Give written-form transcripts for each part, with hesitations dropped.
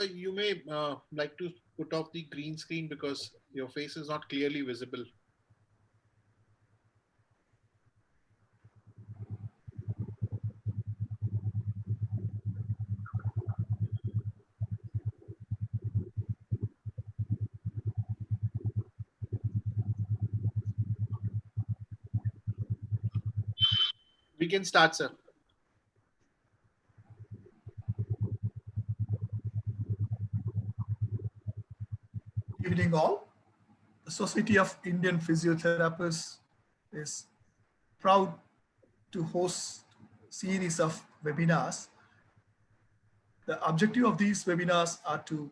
You may like to put off the green screen because your face is not clearly visible. We can start, sir. Good evening all. The Society of Indian Physiotherapists is proud to host series of webinars. The objective of these webinars are to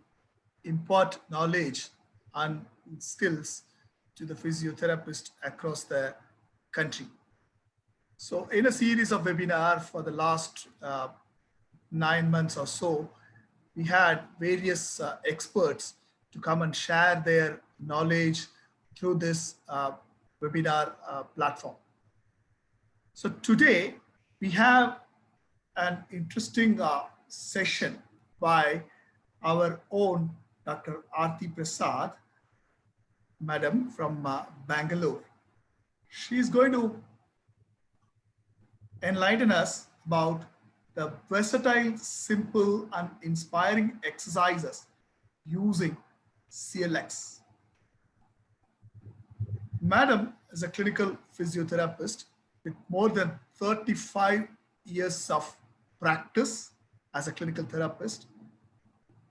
impart knowledge and skills to the physiotherapists across the country. So in a series of webinar for the last 9 months or so, we had various experts to come and share their knowledge through this webinar platform. So today we have an interesting session by our own Dr. Aarti Prasad, madam from Bangalore. She is going to enlighten us about the versatile, simple, and inspiring exercises using CLX. Madam is a clinical physiotherapist with more than 35 years of practice as a clinical therapist.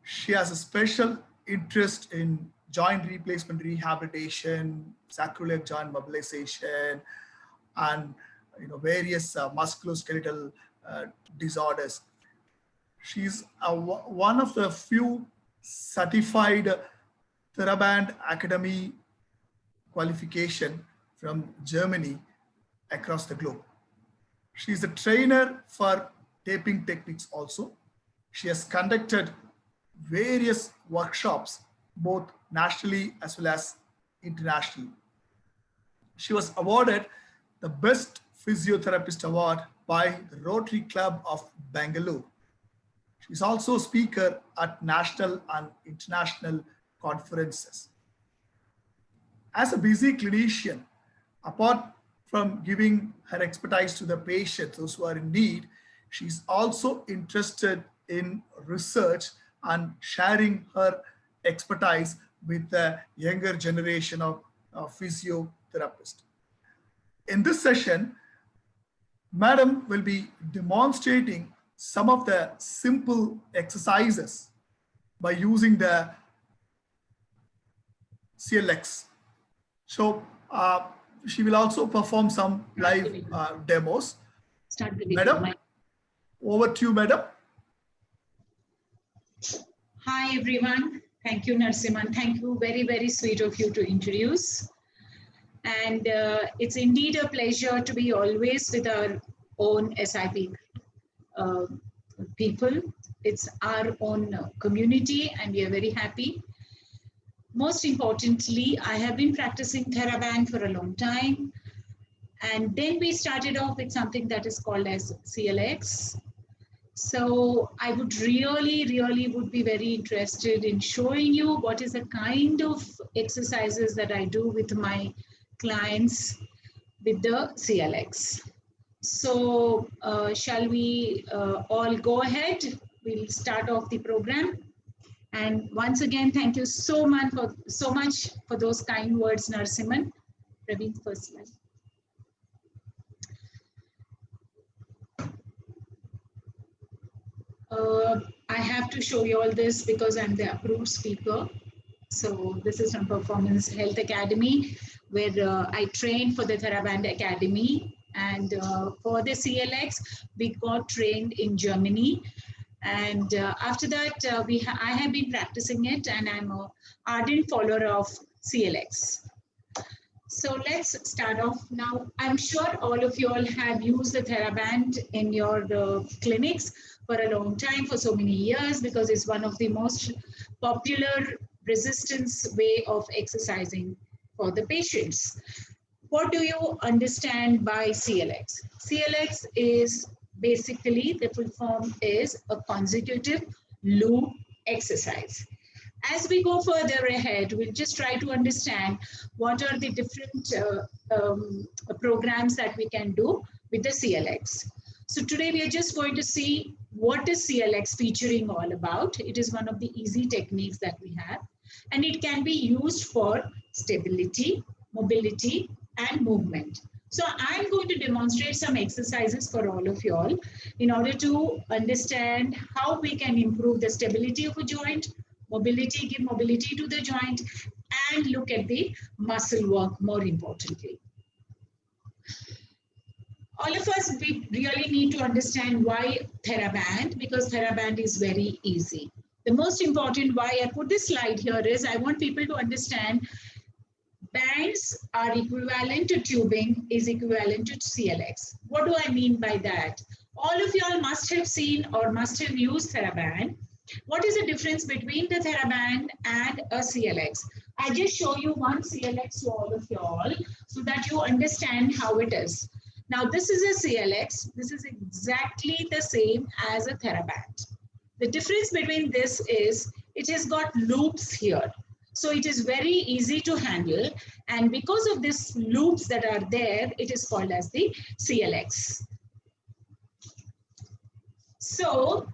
She has a special interest in joint replacement rehabilitation, sacroiliac joint mobilization, and various musculoskeletal disorders. She's one of the few certified TheraBand Academy qualification from Germany across the globe. She's a trainer for taping techniques also. She has conducted various workshops, both nationally as well as internationally. She was awarded the Best Physiotherapist Award by the Rotary Club of Bangalore. She's also a speaker at national and international conferences. As a busy clinician, apart from giving her expertise to the patients, those who are in need, she's also interested in research and sharing her expertise with the younger generation of physiotherapists. In this session, Madam will be demonstrating some of the simple exercises by using the CLX. So she will also perform some live demos. Start the video. Madam, over to you, Madam. Hi, everyone. Thank you, Narsimhan. Thank you. Very, very sweet of you to introduce. And it's indeed a pleasure to be always with our own SIP people. It's our own community, and we are very happy. Most importantly, I have been practicing TheraBand for a long time. And then we started off with something that is called as CLX. So I would really would be very interested in showing you what is the kind of exercises that I do with my clients with the CLX. So shall we all go ahead? We'll start off the program. And once again, thank you so much for those kind words, Narsimhan. Praveen, first slide. I have to show you all this because I'm the approved speaker. So this is from Performance Health Academy, where I trained for the TheraBand Academy. And for the CLX, we got trained in Germany. And after that, I have been practicing it, and I'm an ardent follower of CLX. So let's start off now. I'm sure all of you all have used the TheraBand in your clinics for a long time, for so many years, because it's one of the most popular resistance way of exercising for the patients. What do you understand by CLX? CLX is basically, the full form is a consecutive loop exercise. As we go further ahead, we'll just try to understand what are the different programs that we can do with the CLX. So today we are just going to see what is CLX featuring all about. It is one of the easy techniques that we have, and it can be used for stability, mobility, and movement. So I'm going to demonstrate some exercises for all of you all in order to understand how we can improve the stability of a joint, mobility, give mobility to the joint, and look at the muscle work more importantly. All of us, we really need to understand why TheraBand, because TheraBand is very easy. The most important why I put this slide here is I want people to understand bands are equivalent to tubing is equivalent to CLX. What do I mean by that? All of y'all must have seen or must have used TheraBand. What is the difference between the TheraBand and a CLX? I just show you one CLX to all of y'all so that you understand how it is. Now this is a CLX. This is exactly the same as a TheraBand. The difference between this is it has got loops here. So it is very easy to handle, and because of these loops that are there, it is called as the CLX. So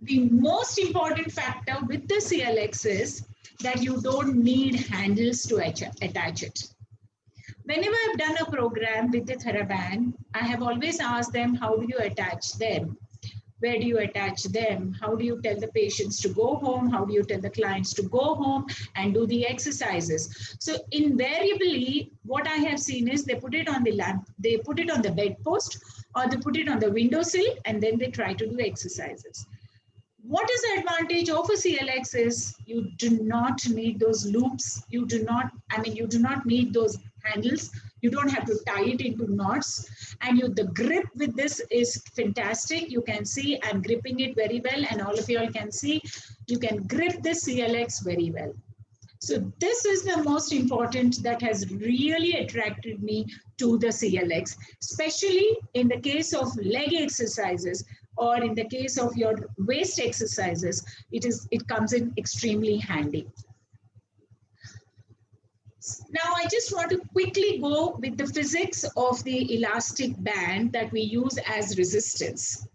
the most important factor with the CLX is that you don't need handles to attach it. Whenever I've done a program with the TheraBand, I have always asked them, how do you attach them? Where do you attach them? How do you tell the patients to go home? How do you tell the clients to go home and do the exercises? So invariably, what I have seen is they put it on the lamp, they put it on the bedpost, or they put it on the windowsill, and then they try to do exercises. What is the advantage of a CLX is you do not need those loops. You do not need those handles. You don't have to tie it into knots. And the grip with this is fantastic. You can see I'm gripping it very well, and all of you all can see you can grip this CLX very well. So this is the most important that has really attracted me to the CLX, especially in the case of leg exercises or in the case of your waist exercises. It comes in extremely handy. Now, I just want to quickly go with the physics of the elastic band that we use as resistance.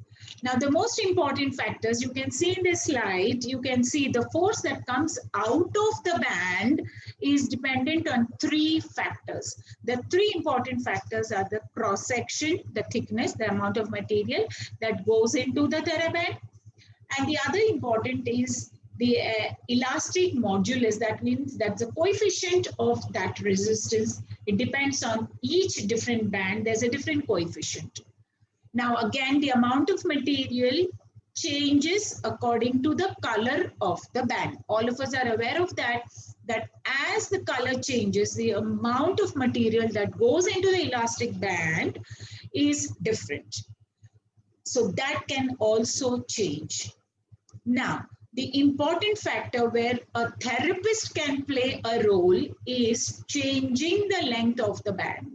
Now, the most important factors you can see in this slide, you can see the force that comes out of the band is dependent on three factors. The three important factors are the cross section, the thickness, the amount of material that goes into the TheraBand. And the other important is the elastic modulus. That means that's the coefficient of that resistance. It depends on each different band. There's a different coefficient. Now, again, the amount of material changes according to the color of the band. All of us are aware of that as the color changes, the amount of material that goes into the elastic band is different. So that can also change. Now, the important factor where a therapist can play a role is changing the length of the band.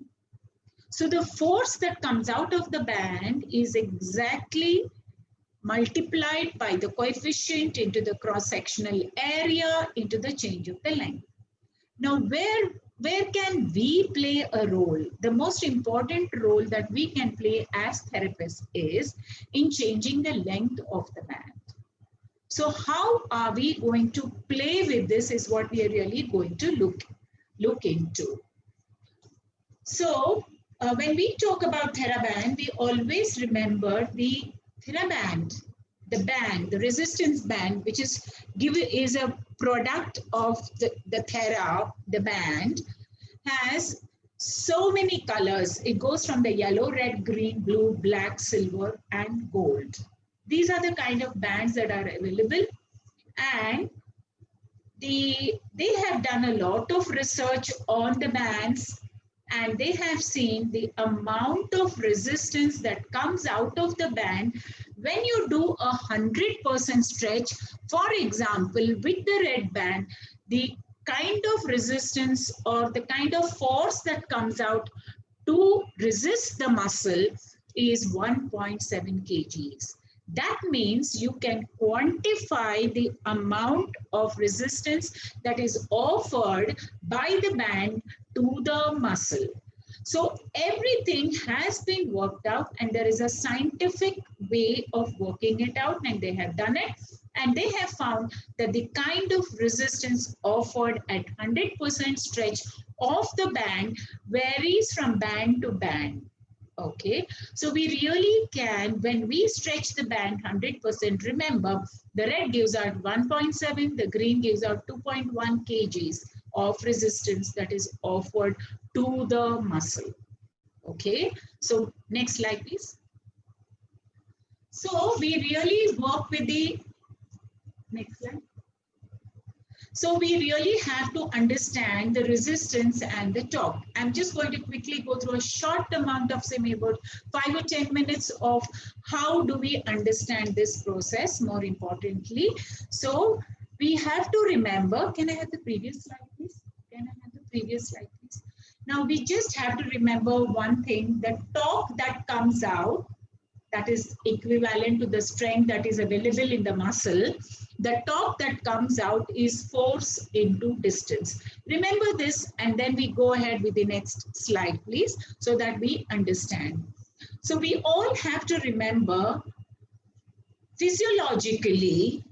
So the force that comes out of the band is exactly multiplied by the coefficient into the cross-sectional area into the change of the length. Now, where can we play a role? The most important role that we can play as therapists is in changing the length of the band. So how are we going to play with this is what we are really going to look into. So when we talk about TheraBand, we always remember the TheraBand, the resistance band, which is a product of the band, has so many colors. It goes from the yellow, red, green, blue, black, silver, and gold. These are the kind of bands that are available, and they have done a lot of research on the bands, and they have seen the amount of resistance that comes out of the band when you do 100% stretch. For example, with the red band, the kind of resistance or the kind of force that comes out to resist the muscle is 1.7 kgs. That means you can quantify the amount of resistance that is offered by the band to the muscle. So everything has been worked out, and there is a scientific way of working it out, and they have done it. And they have found that the kind of resistance offered at 100% stretch of the band varies from band to band. Okay, so we really can, when we stretch the band 100%, remember the red gives out 1.7, the green gives out 2.1 kgs of resistance that is offered to the muscle. Okay, so next slide, please. So we really work with the next slide. So we really have to understand the resistance and the torque. I'm just going to quickly go through a short amount of, say, about 5 or 10 minutes of how do we understand this process more importantly. So we have to remember, can I have the previous slide, please? Can I have the previous slide, please? Now we just have to remember one thing, the torque that comes out, that is equivalent to the strength that is available in the muscle. The torque that comes out is force into distance. Remember this, and then we go ahead with the next slide, please, so that we understand. So we all have to remember, physiologically,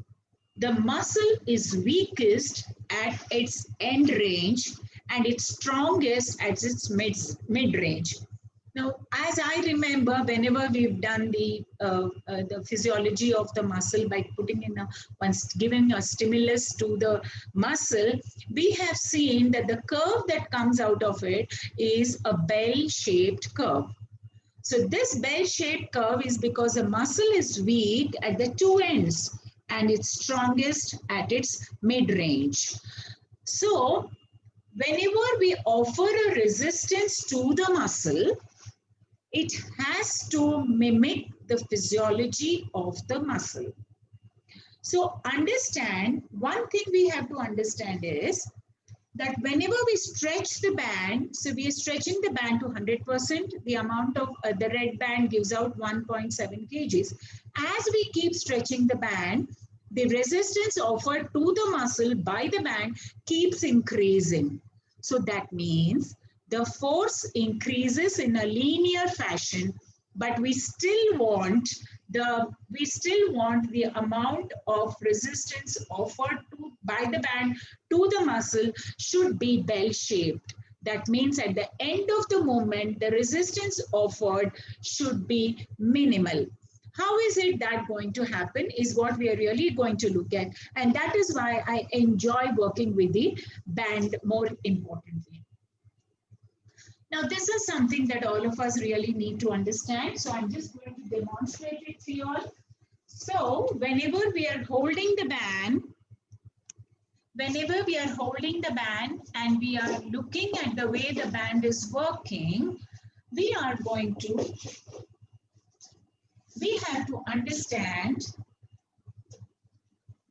the muscle is weakest at its end range and it's strongest at its mid-range. Now, as I remember, whenever we've done the physiology of the muscle by putting in giving a stimulus to the muscle, we have seen that the curve that comes out of it is a bell-shaped curve. So this bell-shaped curve is because the muscle is weak at the two ends and it's strongest at its mid-range. So whenever we offer a resistance to the muscle, it has to mimic the physiology of the muscle. So understand, one thing we have to understand is that whenever we stretch the band, so we are stretching the band to 100%, the amount of the red band gives out 1.7 kgs. As we keep stretching the band, the resistance offered to the muscle by the band keeps increasing. So that means the force increases in a linear fashion, but we still want the amount of resistance offered by the band to the muscle should be bell-shaped. That means at the end of the movement, the resistance offered should be minimal. How is it that going to happen is what we are really going to look at. And that is why I enjoy working with the band more importantly. Now, this is something that all of us really need to understand. So I'm just going to demonstrate it to you all. So whenever we are holding the band, and we are looking at the way the band is working, we have to understand,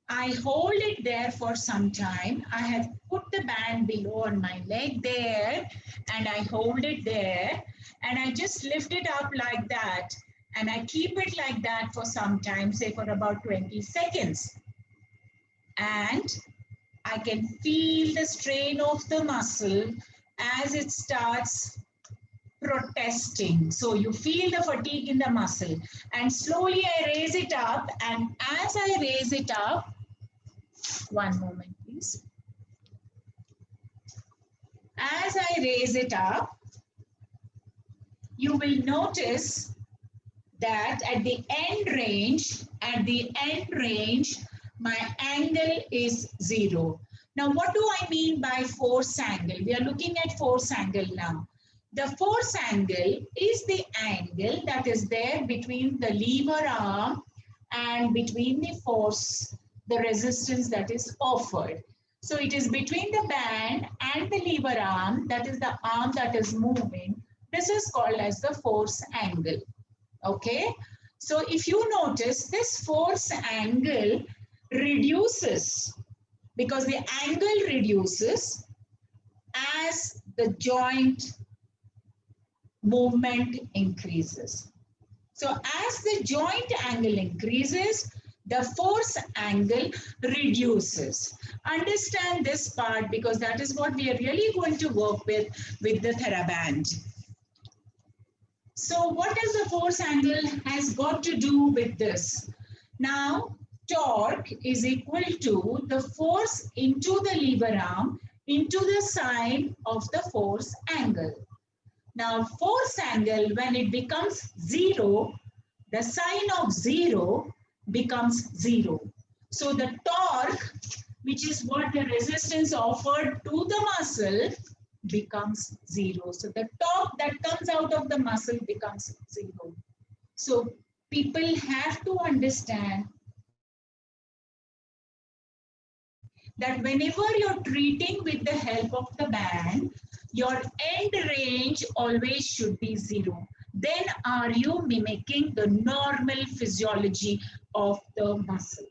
I hold it there for some time. I have put the band below on my leg there, and I hold it there, and I just lift it up like that, and I keep it like that for some time, say for about 20 seconds. And I can feel the strain of the muscle as it starts protesting. So you feel the fatigue in the muscle, and slowly I raise it up, and as I raise it up, one moment please. As I raise it up, you will notice that at the end range, my angle is 0. Now, what do I mean by force angle? We are looking at force angle now. The force angle is the angle that is there between the lever arm and between the force, the resistance that is offered. So it is between the band and the lever arm, that is the arm that is moving. This is called as the force angle. Okay. So if you notice, this force angle reduces because the angle reduces as the joint movement increases. So as the joint angle increases, the force angle reduces. Understand this part because that is what we are really going to work with the TheraBand. So what does the force angle has got to do with this? Now, torque is equal to the force into the lever arm into the sine of the force angle. Now, force angle, when it becomes 0, the sine of 0 becomes 0. So the torque, which is what the resistance offered to the muscle, becomes 0. So the torque that comes out of the muscle becomes 0. So people have to understand that whenever you're treating with the help of the band, your end range always should be 0. Then are you mimicking the normal physiology of the muscle?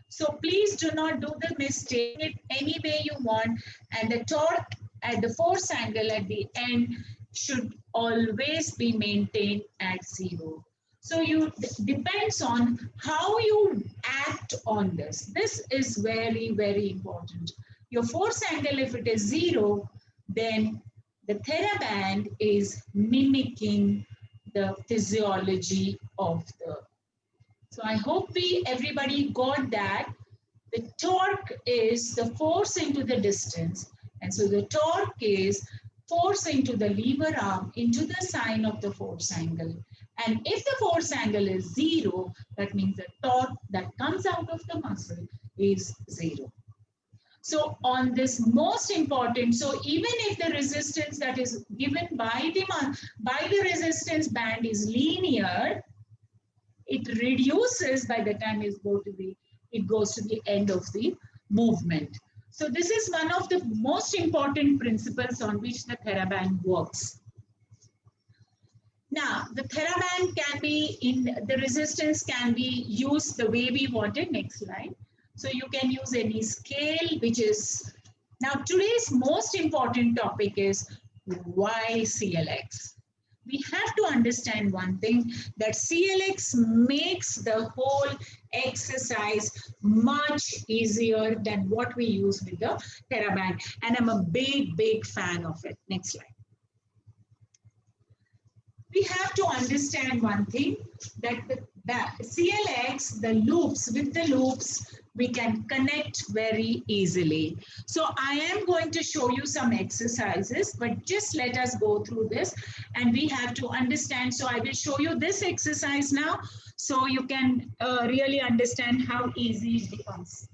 So please do not do the mistake it any way you want, and the torque at the force angle at the end should always be maintained at 0. So you depends on how you act on this. This is very, very important. Your force angle, if it is 0, then the TheraBand is mimicking the physiology of the. So I hope everybody got that. The torque is the force into the distance. And so the torque is force into the lever arm into the sine of the force angle. And if the force angle is 0, that means the torque that comes out of the muscle is 0. So on this most important, so even if the resistance that is given by the resistance band is linear, it reduces by the time it goes to the end of the movement. So this is one of the most important principles on which the TheraBand works. Now, the TheraBand can be the resistance can be used the way we wanted. Next slide. So you can use any scale, which is, now today's most important topic is why CLX. We have to understand one thing, that CLX makes the whole exercise much easier than what we use with the TheraBand. And I'm a big, big fan of it. Next slide. We have to understand one thing, that the CLX, the loops, with the loops, we can connect very easily. So I am going to show you some exercises, but just let us go through this and we have to understand. So I will show you this exercise now so you can really understand how easy it becomes.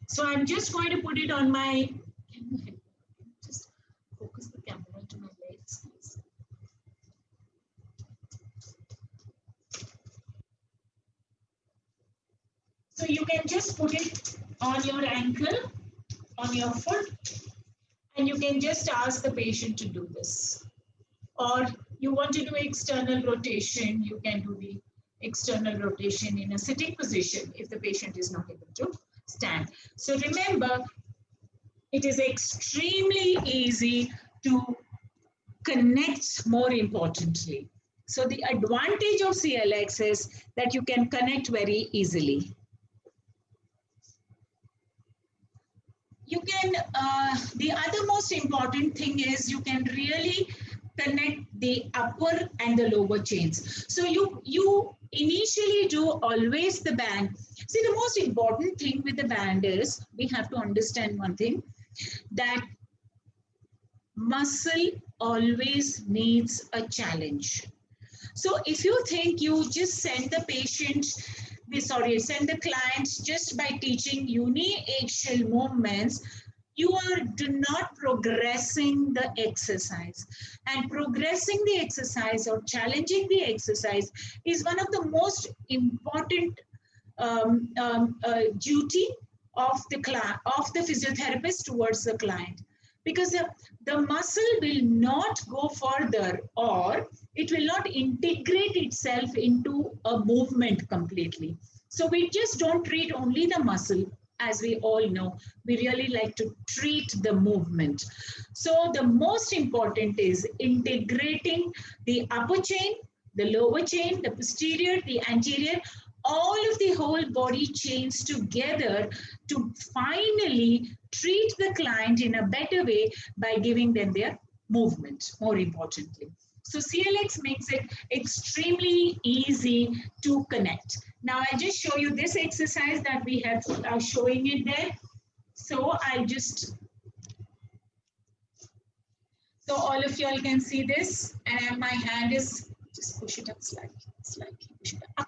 So I'm just going to put it on my, just focus the camera to my legs, please. So you can just put it on your ankle, on your foot, and you can just ask the patient to do this. Or you want to do external rotation, you can do the external rotation in a sitting position if the patient is not able to stand. So remember, it is extremely easy to connect, more importantly. So the advantage of CLX is that you can connect very easily. You can, the other most important thing is you can really connect the upper and the lower chains. So you initially do always the band. See, the most important thing with the band is we have to understand one thing, that muscle always needs a challenge. So if you think you just send the patient, send the clients just by teaching uni-axial movements, you are not progressing the exercise. And progressing the exercise or challenging the exercise is one of the most important duty of the physiotherapist towards the client, because the muscle will not go further, or it will not integrate itself into a movement completely. So we just don't treat only the muscle, as we all know, we really like to treat the movement. So the most important is integrating the upper chain, the lower chain, the posterior, the anterior, all of the whole body chains together to finally treat the client in a better way by giving them their movement, more importantly. So CLX makes it extremely easy to connect. Now I'll just show you this exercise that we have showing it there. So so all of y'all can see this, and my hand is, just push it up slightly, push it up.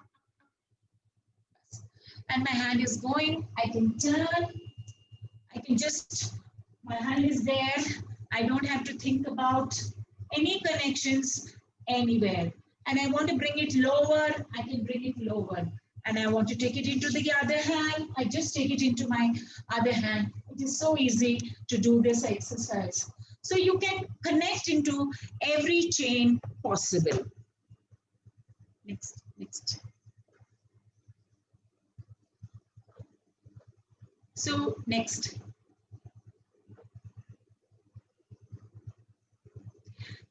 And my hand is going, I can turn, I can just, my hand is there. I don't have to think about any connections anywhere. And I want to bring it lower, I can bring it lower. And I want to take it into the other hand, I just take it into my other hand. It is so easy to do this exercise. So you can connect into every chain possible. Next. So next.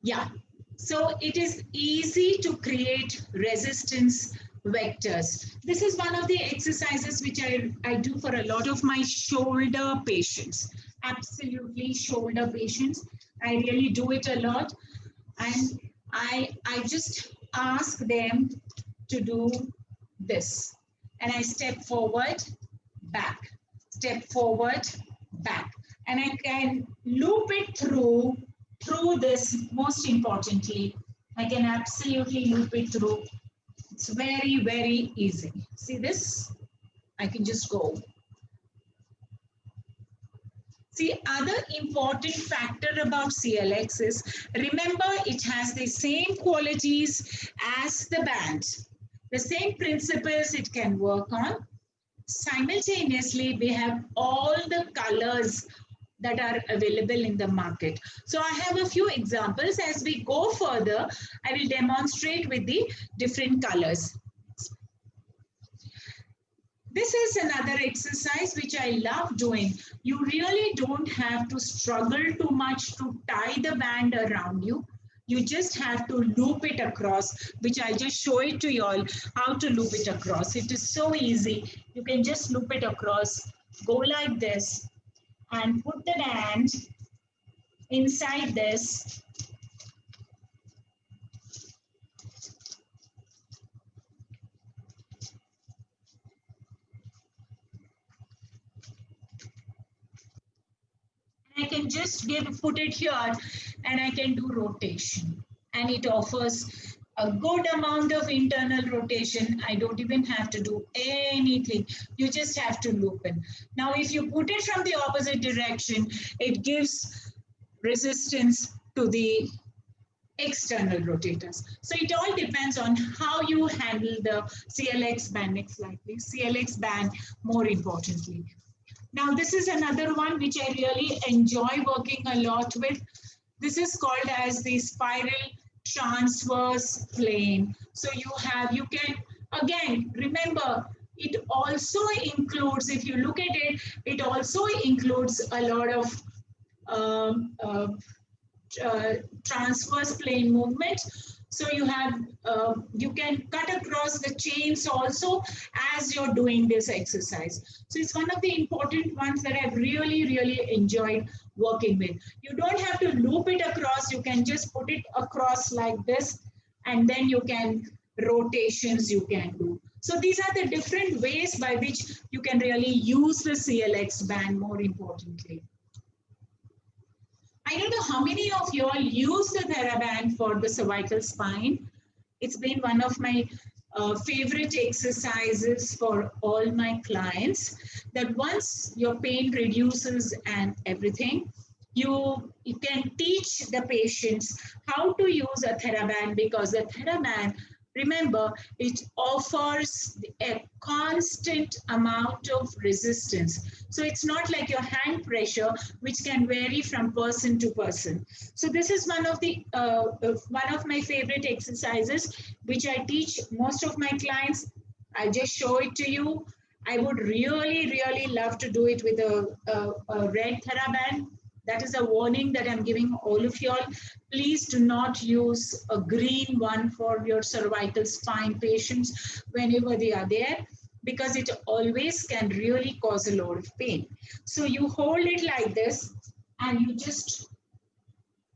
Yeah, so it is easy to create resistance vectors. This is one of the exercises which I do for a lot of my shoulder patients. Absolutely, shoulder patients. I really do it a lot. And I just ask them to do this. And I step forward, back, step forward, back. And I can loop it through this, most importantly. I can absolutely loop it through. It's very, very easy. See this? I can just go. See, other important factor about CLX is, remember, it has the same qualities as the band. The same principles it can work on. Simultaneously, we have all the colors that are available in the market. So I have a few examples. As we go further, I will demonstrate with the different colors. This is another exercise which I love doing. You really don't have to struggle too much to tie the band around you. You just have to loop it across, which I'll just show it to you all, how to loop it across. It is so easy. You can just loop it across, go like this, and put the band inside this. I can just put it here, and I can do rotation. And it offers a good amount of internal rotation. I don't even have to do anything. You just have to loop in. Now, if you put it from the opposite direction, it gives resistance to the external rotators. So it all depends on how you handle the CLX band. Next slide, please. CLX band, more importantly. Now, this is another one which I really enjoy working a lot with. This is called as the spiral transverse plane. So you can, again, remember, it also includes, if you look at it, it also includes a lot of transverse plane movement. So you can cut across the chains also as you're doing this exercise. So it's one of the important ones that I've really, really enjoyed working with. You don't have to loop it across. You can just put it across like this, and then you can rotations you can do. So these are the different ways by which you can really use the CLX band, more importantly. I don't know how many of you all use the TheraBand for the cervical spine. It's been one of my favorite exercises for all my clients, that once your pain reduces and everything, you can teach the patients how to use a TheraBand, because the TheraBand, remember, it offers a constant amount of resistance. So it's not like your hand pressure, which can vary from person to person. So this is one of my favorite exercises, which I teach most of my clients. I just show it to you, I would really, really love to do it with a red TheraBand. That is a warning that I'm giving all of y'all. Please do not use a green one for your cervical spine patients whenever they are there, because it always can really cause a lot of pain. So you hold it like this and you just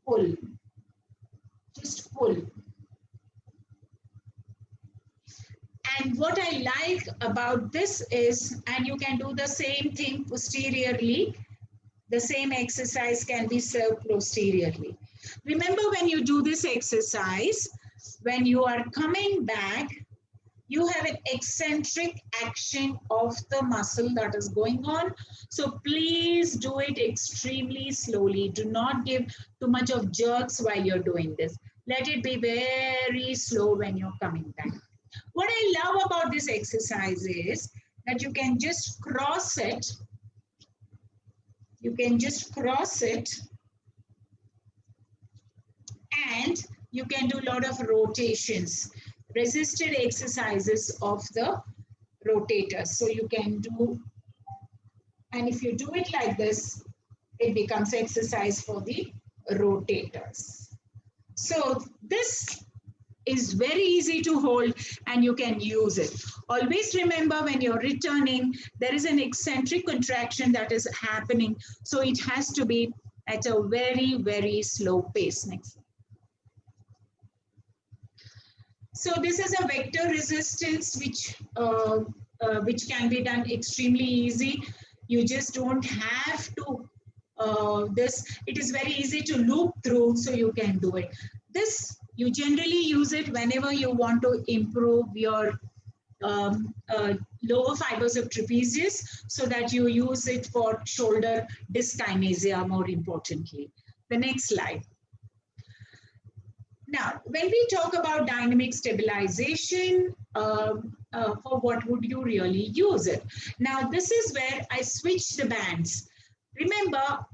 pull, just pull. And what I like about this is, and you can do the same thing posteriorly, the same exercise can be served posteriorly. Remember, when you do this exercise, when you are coming back, you have an eccentric action of the muscle that is going on. So please do it extremely slowly. Do not give too much of jerks while you're doing this. Let it be very slow when you're coming back. What I love about this exercise is that you can just cross it. You can just cross it and you can do a lot of rotations, resisted exercises of the rotators. So you can do, and if you do it like this, it becomes exercise for the rotators. So this is very easy to hold and you can use it. Always remember, when you're returning, there is an eccentric contraction that is happening. So it has to be at a very, very slow pace. Next. So this is a vector resistance which can be done extremely easy. You just don't have to it is very easy to loop through, so you can do it. This, you generally use it whenever you want to improve your lower fibers of trapezius, so that you use it for shoulder dyskinesia more importantly. The next slide. Now, when we talk about dynamic stabilization, for what would you really use it? Now, this is where I switch the bands. Remember,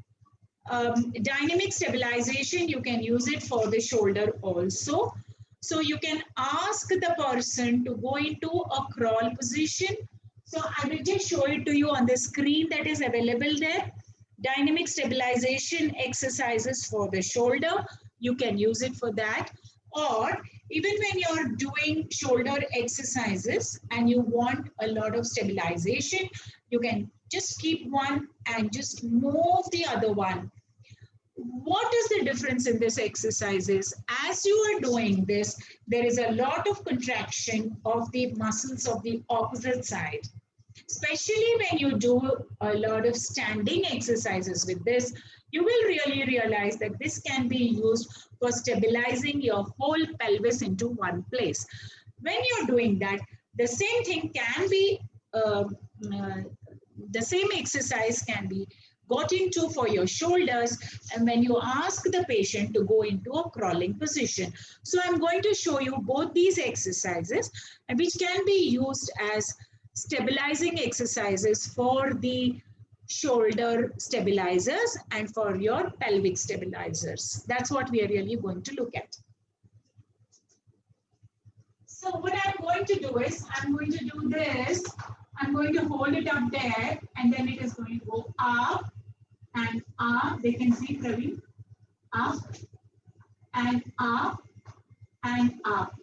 dynamic stabilization, you can use it for the shoulder also. So you can ask the person to go into a crawl position. So I will just show it to you on the screen that is available there. Dynamic stabilization exercises for the shoulder. You can use it for that. Or even when you're doing shoulder exercises and you want a lot of stabilization, you can just keep one and just move the other one. What is the difference in this exercise is, as you are doing this, there is a lot of contraction of the muscles of the opposite side. Especially when you do a lot of standing exercises with this, you will really realize that this can be used for stabilizing your whole pelvis into one place. When you're doing that, the same thing can be, the same exercise can be got into for your shoulders, and when you ask the patient to go into a crawling position. So I'm going to show you both these exercises, which can be used as stabilizing exercises for the shoulder stabilizers and for your pelvic stabilizers. That's what we are really going to look at. So what I'm going to do is, I'm going to do this. I'm going to hold it up there, and then it is going to go up and up. They can see, Praveen, up and up and up.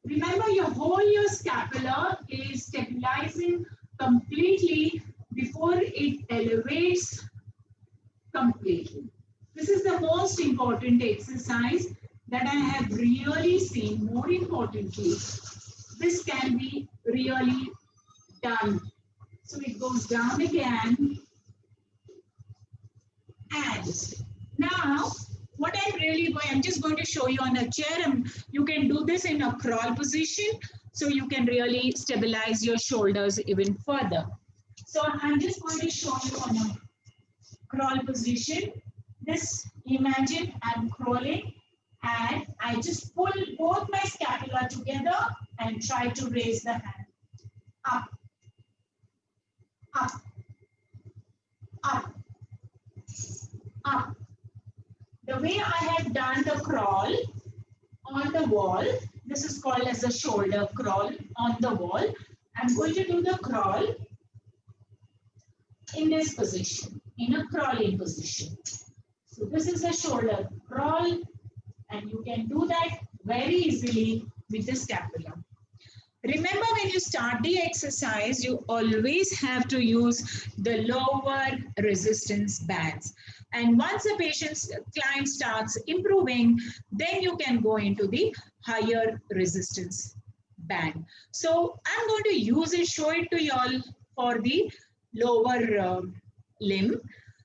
Remember, your scapula is stabilizing completely before it elevates completely. This is the most important exercise that I have really seen. More importantly, this can be really done. So it goes down again. And now, what I'm just going to show you on a chair, and you can do this in a crawl position, so you can really stabilize your shoulders even further. So I'm just going to show you on a crawl position. This, imagine I'm crawling, and I just pull both my scapula together and try to raise the hand. Up, up, up, up. The way I have done the crawl on the wall, this is called as a shoulder crawl on the wall. I'm going to do the crawl in this position, in a crawling position. So this is a shoulder crawl, and you can do that very easily with the scapula. Remember, when you start the exercise, you always have to use the lower resistance bands. And once the client starts improving, then you can go into the higher resistance band. So I'm going to use it, show it to you all for the lower limb.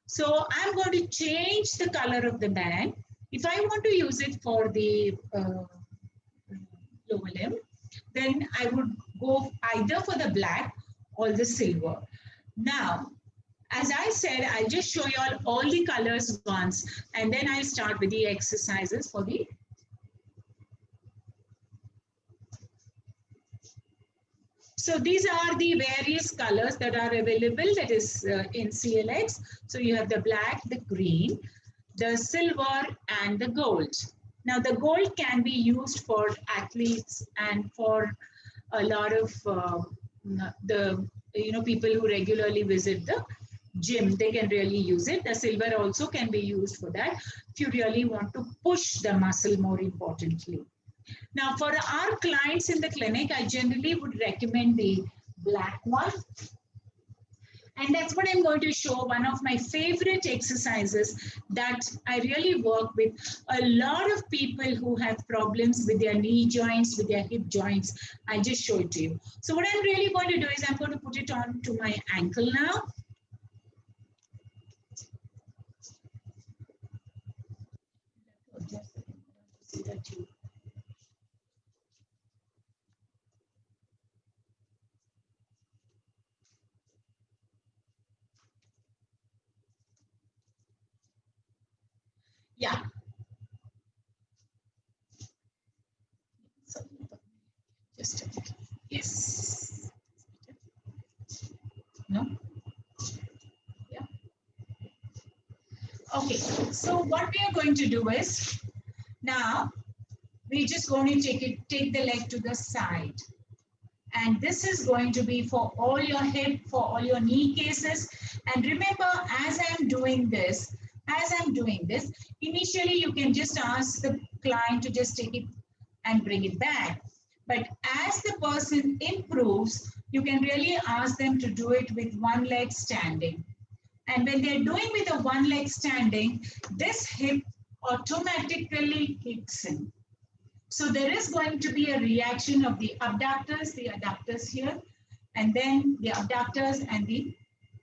So I'm going to change the color of the band. If I want to use it for the lower limb, then I would go either for the black or the silver. Now, as I said, I'll just show you all the colors once, and then I'll start with the exercises for the So these are the various colors that are available, that is in CLX. So you have the black, the green, the silver, and the gold. Now the gold can be used for athletes and for a lot of people who regularly visit the gym. They can really use it. The silver also can be used for that if you really want to push the muscle more importantly. Now, for our clients in the clinic, I generally would recommend the black one. And that's what I'm going to show, one of my favorite exercises that I really work with a lot of people who have problems with their knee joints, with their hip joints. I just show it to you. So what I'm really going to do is I'm going to put it on to my ankle now. See that too. Yeah. Just a minute. Yes. No? Yeah. Okay. So what we are going to do is, now we're just going to take the leg to the side. And this is going to be for all your hip, for all your knee cases. And remember, as I'm doing this, initially you can just ask the client to just take it and bring it back. But as the person improves, you can really ask them to do it with one leg standing. And when they're doing with a one leg standing, this hip automatically kicks in. So there is going to be a reaction of the adductors here, and then the abductors and the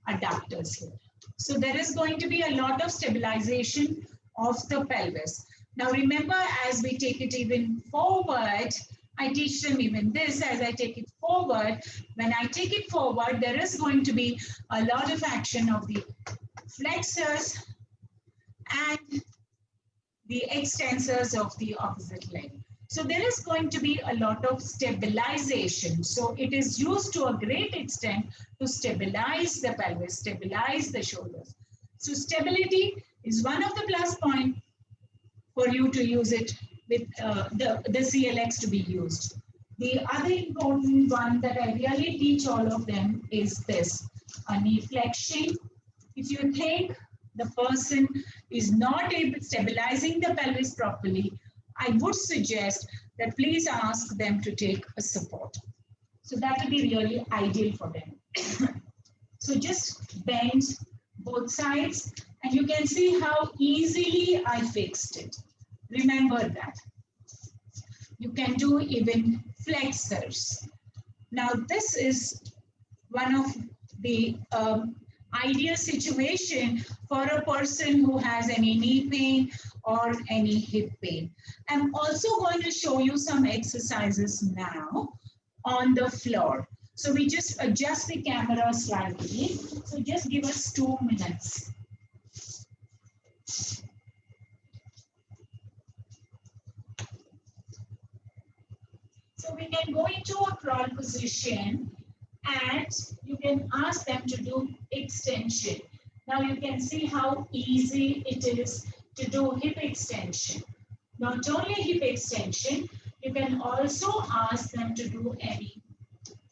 adductors here. So there is going to be a lot of stabilization of the pelvis. Now remember, as we take it even forward, I teach them even this, as I take it forward. When I take it forward, there is going to be a lot of action of the flexors and the extensors of the opposite leg. So there is going to be a lot of stabilization. So it is used to a great extent to stabilize the pelvis, stabilize the shoulders. So stability is one of the plus points for you to use it with the CLX to be used. The other important one that I really teach all of them is this, a knee flexion. If you think the person is not able stabilizing the pelvis properly, I would suggest that please ask them to take a support. So that will be really ideal for them. So just bend both sides, and you can see how easily I fixed it. Remember that. You can do even flexors. Now this is one of the ideal situation for a person who has any knee pain or any hip pain. I'm also going to show you some exercises now on the floor. So we just adjust the camera slightly. So just give us 2 minutes. So we can go into a crawl position and you can ask them to do extension. Now you can see how easy it is to do hip extension. Not only hip extension, you can also ask them to do any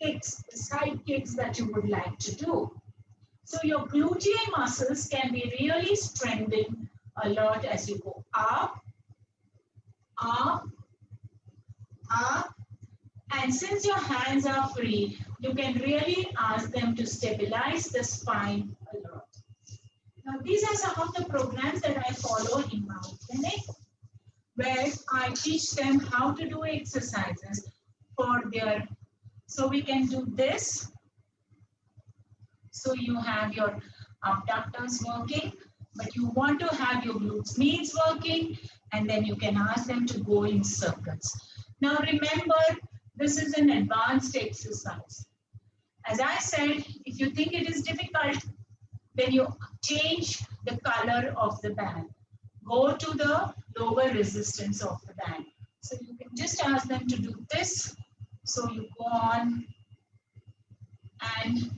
kicks, side kicks that you would like to do. So your gluteal muscles can be really strengthened a lot as you go up, up, up. And since your hands are free, you can really ask them to stabilize the spine a lot. Now, these are some of the programs that I follow in my clinic, where I teach them how to do exercises for their, so we can do this. So you have your abductors working, but you want to have your glutes medius working, and then you can ask them to go in circuits. Now remember, this is an advanced exercise. As I said, if you think it is difficult, then you change the color of the band. Go to the lower resistance of the band. So you can just ask them to do this. So you go on and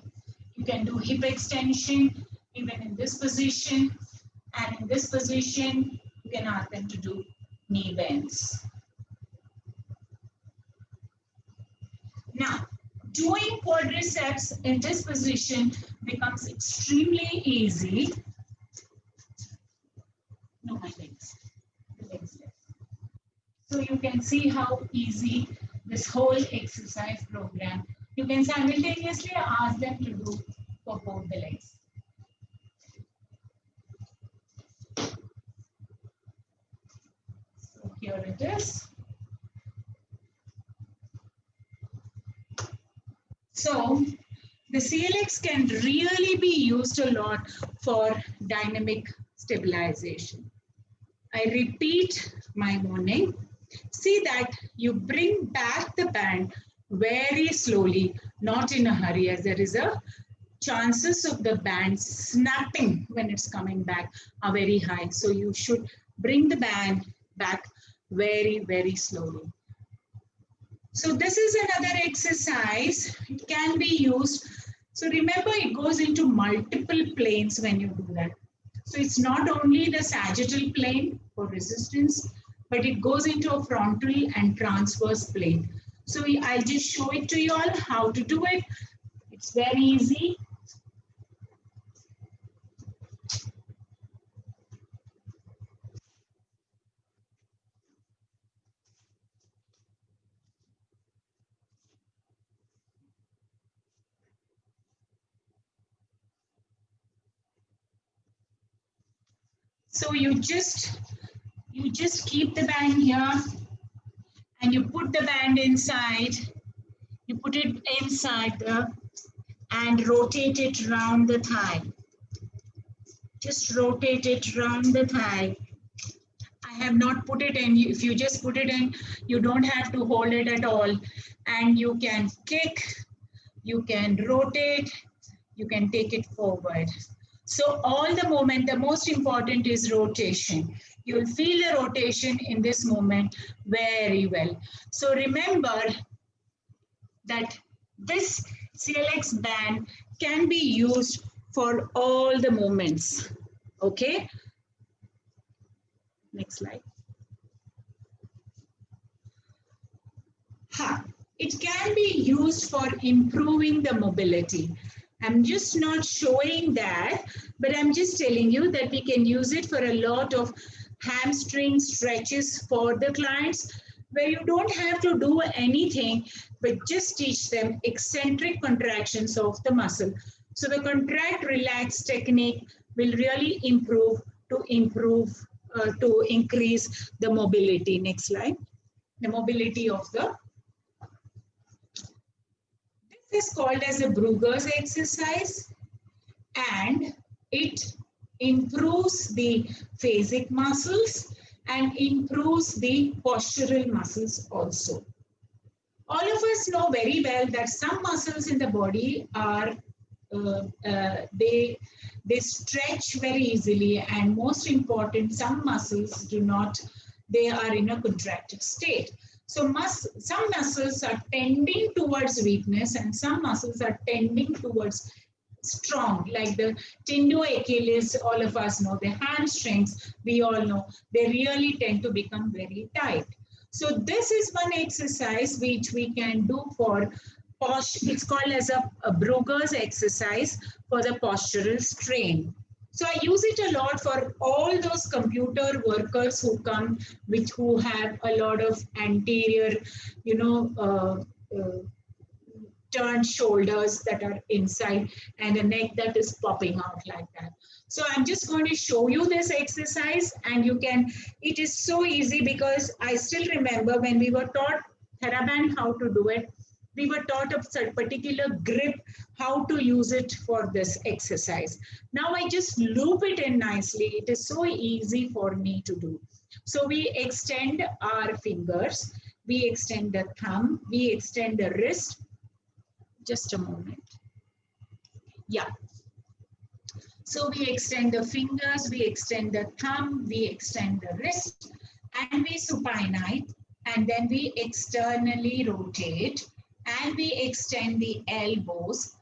you can do hip extension even in this position. And in this position, you can ask them to do knee bends. Now, doing quadriceps in this position becomes extremely easy. No, my legs. The legs left. So you can see how easy this whole exercise program. You can simultaneously ask them to do for both the legs. So here it is. So the CLX can really be used a lot for dynamic stabilization. I repeat my warning. See that you bring back the band very slowly, not in a hurry, as there is a chances of the band snapping when it's coming back are very high. So you should bring the band back very, very slowly. So this is another exercise. It can be used. So remember, it goes into multiple planes when you do that. So it's not only the sagittal plane for resistance, but it goes into a frontal and transverse plane. So I'll just show it to you all how to do it. It's very easy. So you just keep the band here and you put the band inside. You put it inside and rotate it around the thigh. Just rotate it around the thigh. I have not put it in. If you just put it in, you don't have to hold it at all. And you can kick, you can rotate, you can take it forward. So all the movement, the most important is rotation. You'll feel the rotation in this movement very well. So remember that this CLX band can be used for all the movements. Okay? Next slide. It can be used for improving the mobility. I'm just not showing that, but I'm just telling you that we can use it for a lot of hamstring stretches for the clients, where you don't have to do anything, but just teach them eccentric contractions of the muscle. So the contract relax technique will really improve to increase the mobility. Next slide. The mobility of the. This is called as a Brugger's exercise, and it improves the phasic muscles and improves the postural muscles also. All of us know very well that some muscles in the body are they stretch very easily, and most important, some muscles do not, they are in a contracted state. So some muscles are tending towards weakness and some muscles are tending towards strong, like the tendo Achilles, all of us know, the hamstrings, we all know, they really tend to become very tight. So this is one exercise which we can do for it's called as a Brugger's exercise for the postural strain. So I use it a lot for all those computer workers who come who have a lot of anterior, turned shoulders that are inside and a neck that is popping out like that. So I'm just going to show you this exercise, and it is so easy because I still remember when we were taught TheraBand how to do it. We were taught a particular grip, how to use it for this exercise. Now I just loop it in nicely. It is so easy for me to do. So we extend our fingers, we extend the thumb, we extend the wrist. Just a moment. Yeah. So we extend the fingers, we extend the thumb, we extend the wrist, and we supinate, and then we externally rotate, and we extend the elbows,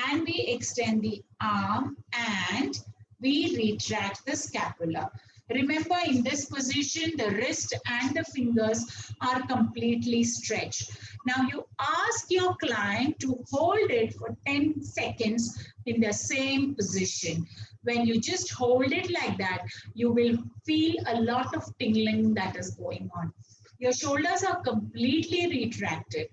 and we extend the arm, and we retract the scapula. Remember, in this position, the wrist and the fingers are completely stretched. Now you ask your client to hold it for 10 seconds in the same position. When you just hold it like that, you will feel a lot of tingling that is going on. Your shoulders are completely retracted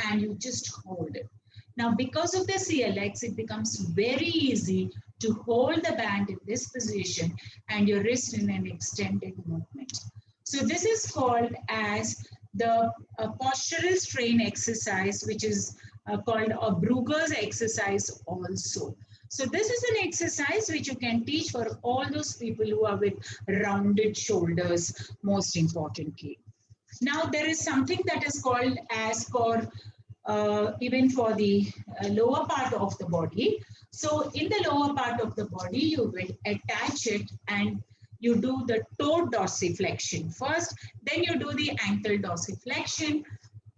and you just hold it. Now, because of the CLX, it becomes very easy to hold the band in this position and your wrist in an extended movement. So this is called as the postural strain exercise, which is called a Brugger's exercise also. So this is an exercise which you can teach for all those people who are with rounded shoulders, most importantly. Now there is something that is called as for even for the lower part of the body. So in the lower part of the body, you will attach it and you do the toe dorsiflexion first, then you do the ankle dorsiflexion,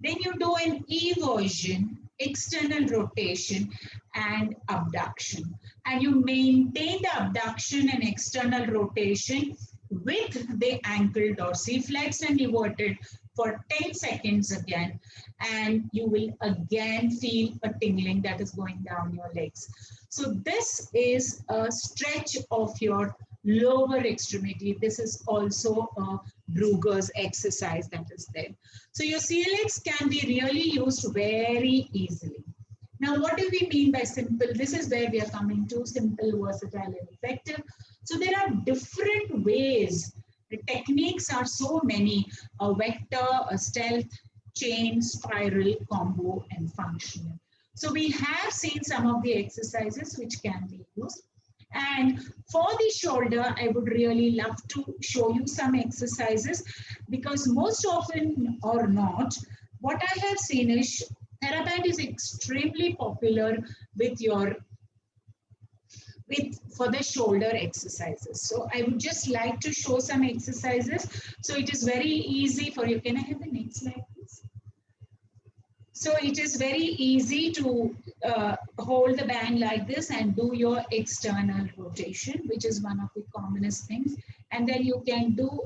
then you do an eversion, external rotation and abduction. And you maintain the abduction and external rotation with the ankle dorsiflexed and everted for 10 seconds again, and you will again feel a tingling that is going down your legs. So this is a stretch of your lower extremity. This is also a Brugger's exercise that is there. So your CLX can be really used very easily. Now, what do we mean by simple? This is where we are coming to simple, versatile, and effective. So there are different ways. The techniques are so many: a vector, a stealth, chain, spiral, combo, and functional. So we have seen some of the exercises which can be used. And for the shoulder, I would really love to show you some exercises, because most often or not, what I have seen is TheraBand is extremely popular for the shoulder exercises. So I would just like to show some exercises. So it is very easy for you. Can I have the next slide, please? So it is very easy to hold the band like this and do your external rotation, which is one of the commonest things. And then you can do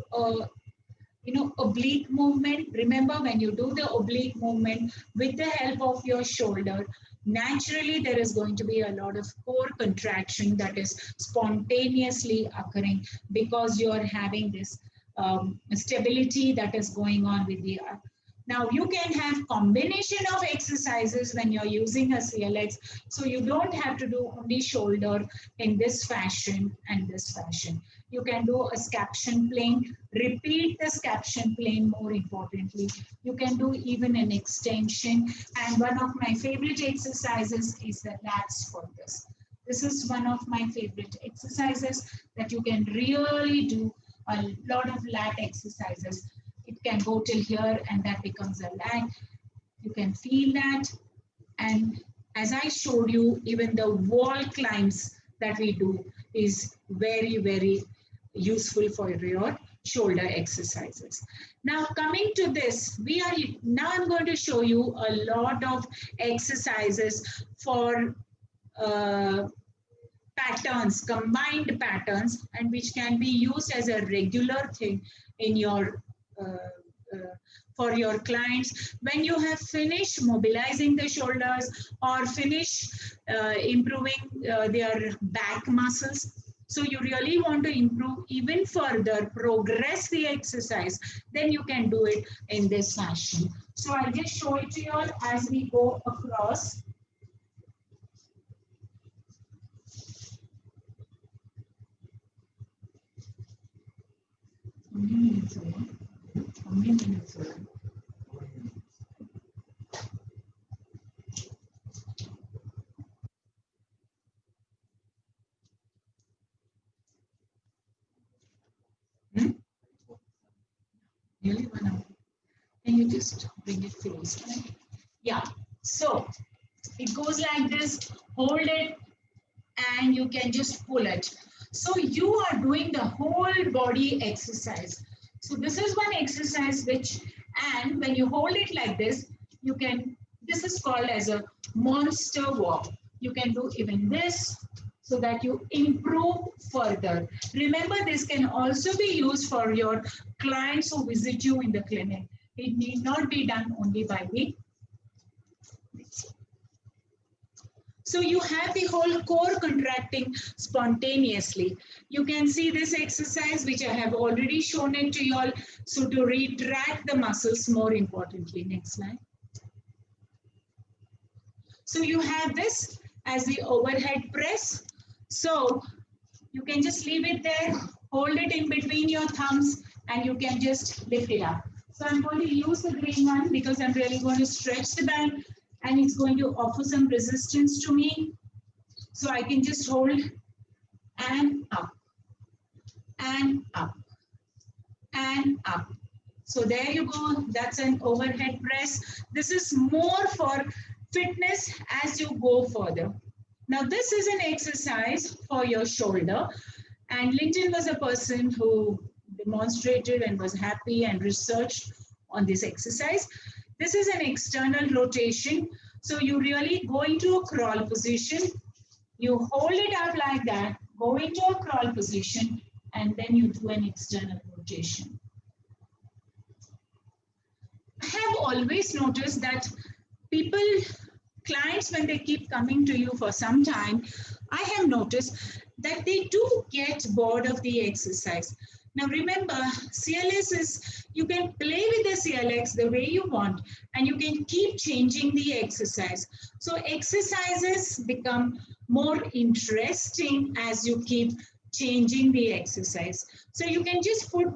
oblique movement. Remember, when you do the oblique movement with the help of your shoulder, naturally there is going to be a lot of core contraction that is spontaneously occurring because you are having this stability that is going on with the arm. Now you can have combination of exercises when you're using a CLX, so you don't have to do only shoulder in this fashion and this fashion. You can do a scaption plane, repeat the scaption plane more importantly. You can do even an extension, and one of my favorite exercises is the lats for this. This is one of my favorite exercises that you can really do a lot of lat exercises. It can go till here and that becomes a lat. You can feel that. And as I showed you, even the wall climbs that we do is very, very useful for your shoulder exercises. Now coming to this, I'm going to show you a lot of exercises for patterns, combined patterns, and which can be used as a regular thing in your for your clients when you have finished mobilizing the shoulders or finish improving their back muscles. So you really want to improve even further, progress the exercise, then you can do it in this fashion. So I'll just show it to you all as we go across. Really, Manav? Can you just bring it close, right? Yeah. So it goes like this. Hold it, and you can just pull it. So you are doing the whole body exercise. So this is one exercise which, and when you hold it like this, you can, this is called as a monster walk. You can do even this so that you improve further. Remember, this can also be used for your clients who visit you in the clinic. It need not be done only by the. So you have the whole core contracting spontaneously. You can see this exercise, which I have already shown it to you all. So to retract the muscles, more importantly, next slide. So you have this as the overhead press. So you can just leave it there, hold it in between your thumbs, and you can just lift it up. So I'm going to use the green one because I'm really going to stretch the band and it's going to offer some resistance to me. So I can just hold and up, and up, and up. So there you go, that's an overhead press. This is more for fitness as you go further. Now this is an exercise for your shoulder, and Linton was a person who demonstrated and was happy and researched on this exercise. This is an external rotation. So you really go into a crawl position, you hold it up like that, go into a crawl position, and then you do an external rotation. I have always noticed that people, clients, when they keep coming to you for some time, I have noticed that they do get bored of the exercise. Now remember, CLS is, you can play with the CLX the way you want, and you can keep changing the exercise. So exercises become more interesting as you keep changing the exercise. So you can just put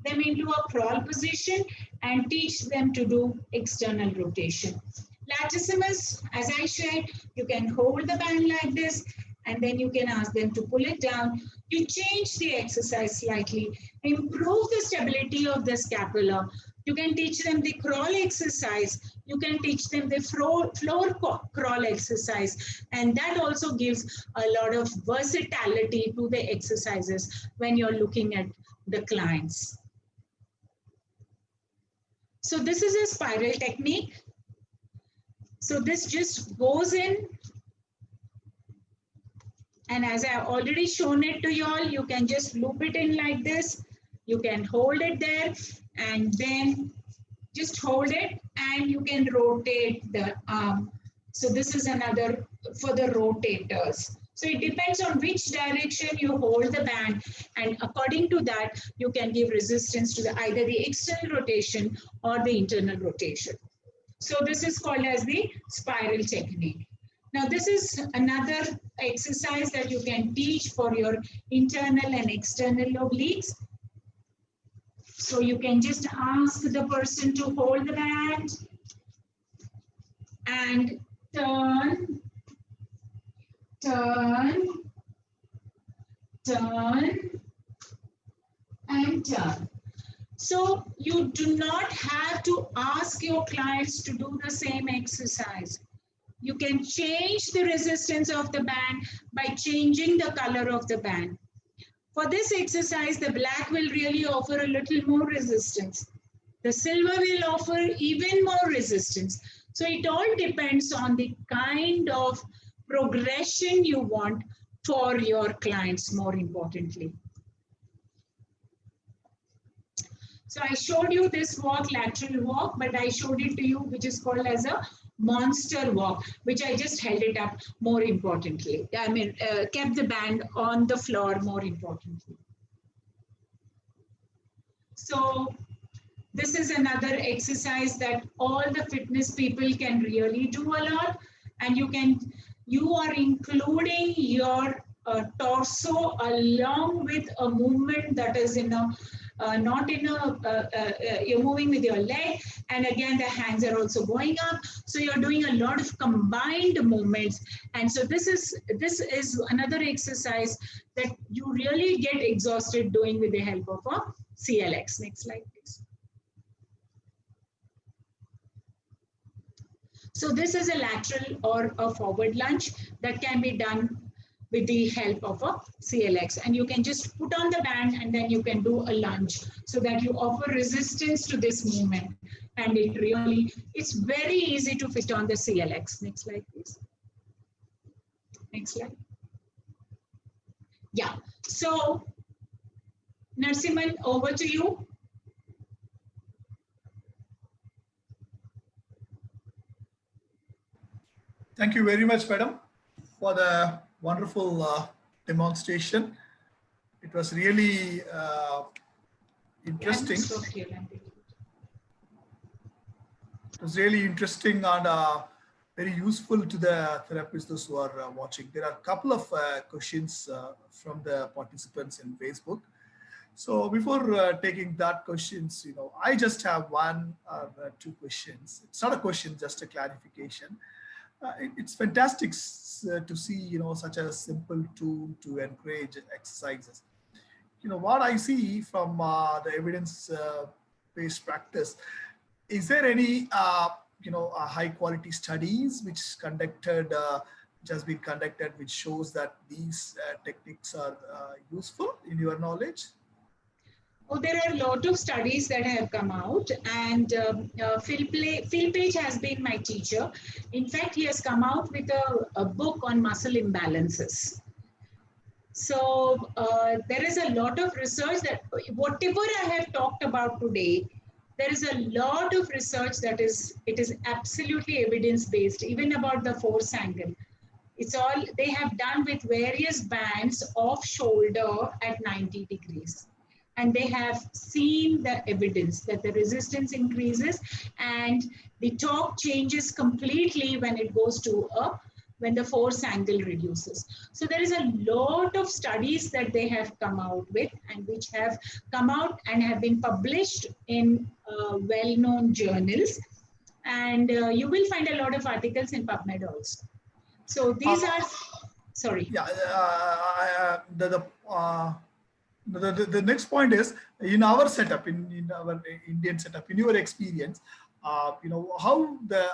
them into a crawl position and teach them to do external rotation. Latissimus, as I shared, you can hold the band like this, and then you can ask them to pull it down. You change the exercise slightly, improve the stability of the scapula. You can teach them the crawl exercise. You can teach them the floor crawl exercise. And that also gives a lot of versatility to the exercises when you're looking at the clients. So this is a spiral technique. So this just goes in. And as I have already shown it to you all, you can just loop it in like this. You can hold it there and then just hold it, and you can rotate the arm. So this is another for the rotators. So it depends on which direction you hold the band, and according to that, you can give resistance to either the external rotation or the internal rotation. So this is called as the spiral technique. Now this is another exercise that you can teach for your internal and external obliques. So you can just ask the person to hold the band and turn, turn, turn, and turn. So you do not have to ask your clients to do the same exercise. You can change the resistance of the band by changing the color of the band. For this exercise, the black will really offer a little more resistance. The silver will offer even more resistance. So it all depends on the kind of progression you want for your clients, more importantly. So I showed you this walk, lateral walk, but I showed it to you, which is called as a monster walk, which I just held it up more importantly. I mean, kept the band on the floor more importantly. So this is another exercise that all the fitness people can really do a lot, and you are including your torso along with a movement that is in a not in a you're moving with your leg, and again the hands are also going up, so you're doing a lot of combined movements. And so this is another exercise that you really get exhausted doing with the help of a CLX. Next slide, please. So this is a lateral or a forward lunge that can be done with the help of a CLX. And you can just put on the band and then you can do a lunge so that you offer resistance to this movement. And it's very easy to fit on the CLX. Next slide, please. Next slide. Yeah, so Narasimhan, over to you. Thank you very much, madam, for the wonderful demonstration. It was really interesting. It was really interesting and very useful to the therapists, those who are watching. There are a couple of questions from the participants in Facebook. So before taking that questions, I just have one or two questions. It's not a question, just a clarification. It's fantastic to see, such a simple tool to encourage exercises. What I see from the evidence-based practice, is there any, high quality studies which has been conducted, which shows that these techniques are useful in your knowledge? Oh, there are a lot of studies that have come out, and Phil Page has been my teacher. In fact, he has come out with a book on muscle imbalances. So there is a lot of research that whatever I have talked about today, there is a lot of research that it is absolutely evidence-based, even about the force angle. It's all they have done with various bands off shoulder at 90 degrees. And they have seen the evidence that the resistance increases and the torque changes completely when it goes to when the force angle reduces. So there is a lot of studies that they have come out with, and which have come out and have been published in well-known journals. And you will find a lot of articles in PubMed also. So these are, sorry. Yeah, the next point is, in our setup, in our Indian setup, in your experience, how the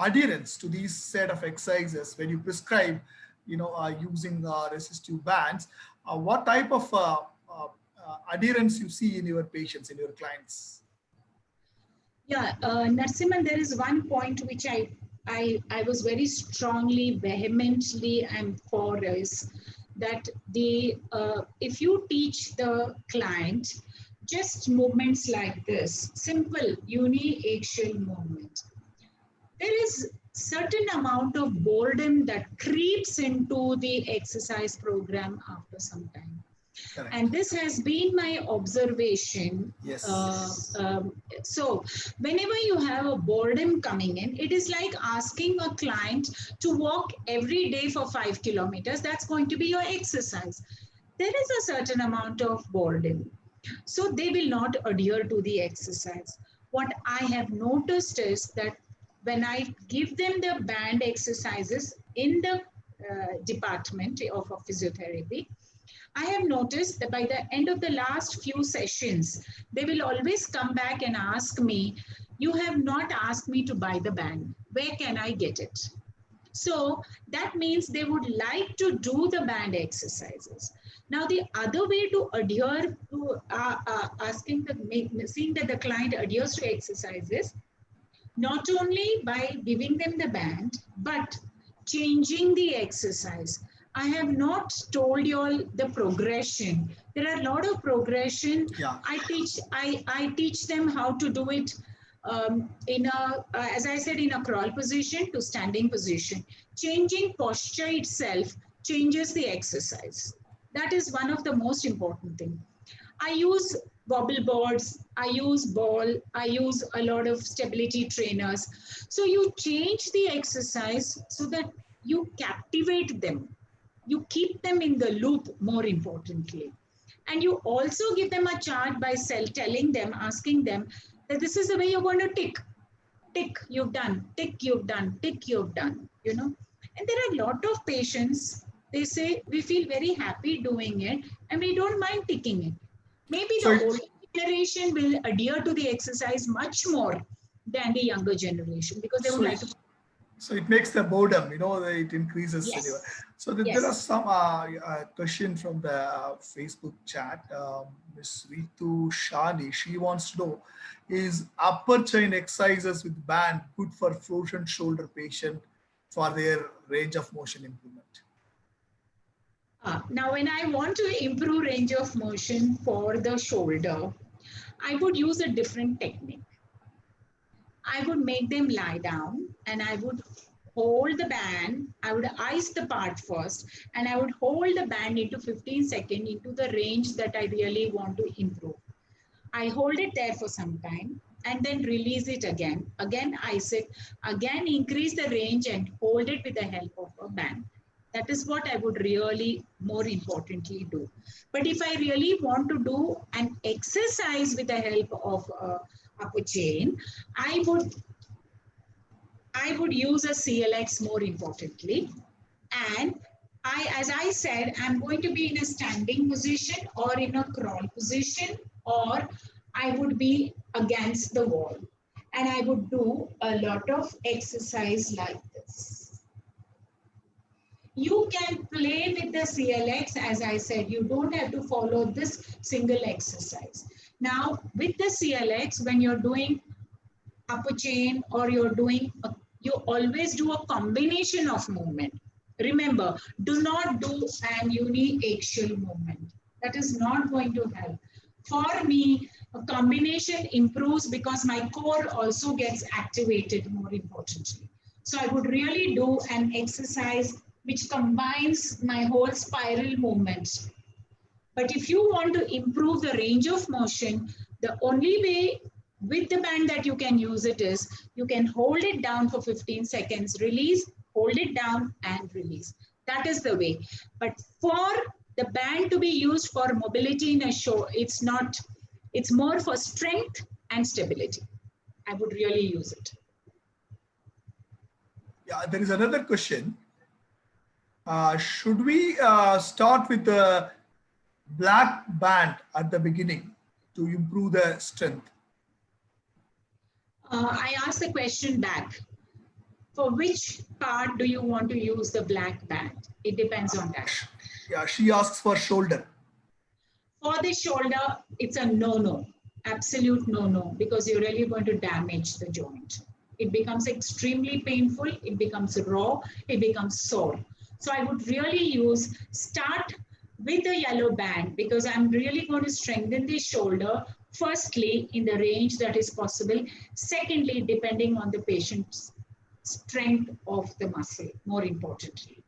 adherence to these set of exercises, when you prescribe, using resistive bands, what type of adherence you see in your patients, in your clients? Yeah, Narasimhan, there is one point which I was very strongly, vehemently and for is that if you teach the client just movements like this, simple uniaxial movement, there is certain amount of boredom that creeps into the exercise program after some time. Correct. And this has been my observation. Yes. So whenever you have a boredom coming in, it is like asking a client to walk every day for 5 kilometers. That's going to be your exercise. There is a certain amount of boredom. So they will not adhere to the exercise. What I have noticed is that when I give them the band exercises in the department of physiotherapy, I have noticed that by the end of the last few sessions, they will always come back and ask me, you have not asked me to buy the band. Where can I get it? So that means they would like to do the band exercises. Now, the other way to adhere to seeing that the client adheres to exercises, not only by giving them the band, but changing the exercise. I have not told you all the progression. There are a lot of progression. Yeah. I teach them how to do it in a, as I said, in a crawl position to standing position. Changing posture itself changes the exercise. That is one of the most important thing. I use wobble boards, I use ball, I use a lot of stability trainers. So you change the exercise so that you captivate them. You keep them in the loop, more importantly. And you also give them a chart by telling them, asking them that this is the way you're going to tick. Tick, you've done. Tick, you've done. Tick, you've done. You know. And there are a lot of patients, they say, we feel very happy doing it and we don't mind ticking it. Maybe the older generation will adhere to the exercise much more than the younger generation because they would like to. So it makes the boredom, you know, it increases. Yes. Anyway. So there are some question from the Facebook chat. Ms. Ritu Shani, she wants to know, is upper chain exercises with band good for frozen shoulder patient for their range of motion improvement? Now, when I want to improve range of motion for the shoulder, I would use a different technique. I would make them lie down and I would hold the band. I would ice the part first and I would hold the band into 15 seconds into the range that I really want to improve. I hold it there for some time and then release it again. Again, ice it, again, increase the range and hold it with the help of a band. That is what I would really, more importantly, do. But if I really want to do an exercise with the help of upper chain, I would use a CLX more importantly. And as I said, I'm going to be in a standing position or in a crawl position, or I would be against the wall. And I would do a lot of exercise like this. You can play with the CLX, as I said, you don't have to follow this single exercise. Now, with the CLX, when you're doing upper chain or you're doing, you always do a combination of movement. Remember, do not do an uni-axial movement. That is not going to help. For me, a combination improves because my core also gets activated, more importantly. So I would really do an exercise which combines my whole spiral movement. But if you want to improve the range of motion, the only way with the band that you can use it is, you can hold it down for 15 seconds, release, hold it down and release. That is the way. But for the band to be used for mobility in a show, it's not, it's more for strength and stability. I would really use it. Yeah, there is another question. Should we start with the black band at the beginning to improve the strength? I asked the question back. For which part do you want to use the black band? It depends on that. Yeah, she asks for shoulder. For the shoulder, it's a no-no, absolute no-no, because you're really going to damage the joint. It becomes extremely painful, it becomes raw, it becomes sore. So I would really start with the yellow band because I'm really going to strengthen the shoulder, firstly, in the range that is possible. Secondly, depending on the patient's strength of the muscle, more importantly.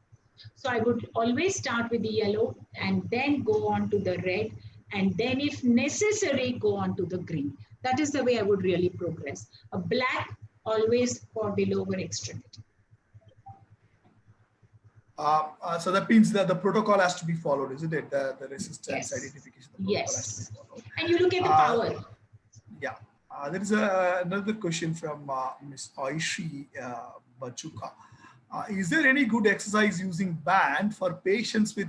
So I would always start with the yellow and then go on to the red, and then if necessary, go on to the green. That is the way I would really progress. A black always for the lower extremity. So that means that the protocol has to be followed, isn't it? The resistance identification. The yes. Has to be followed. And you look at the power. Yeah. There is another question from Ms. Aishi Bachuka. Is there any good exercise using band for patients with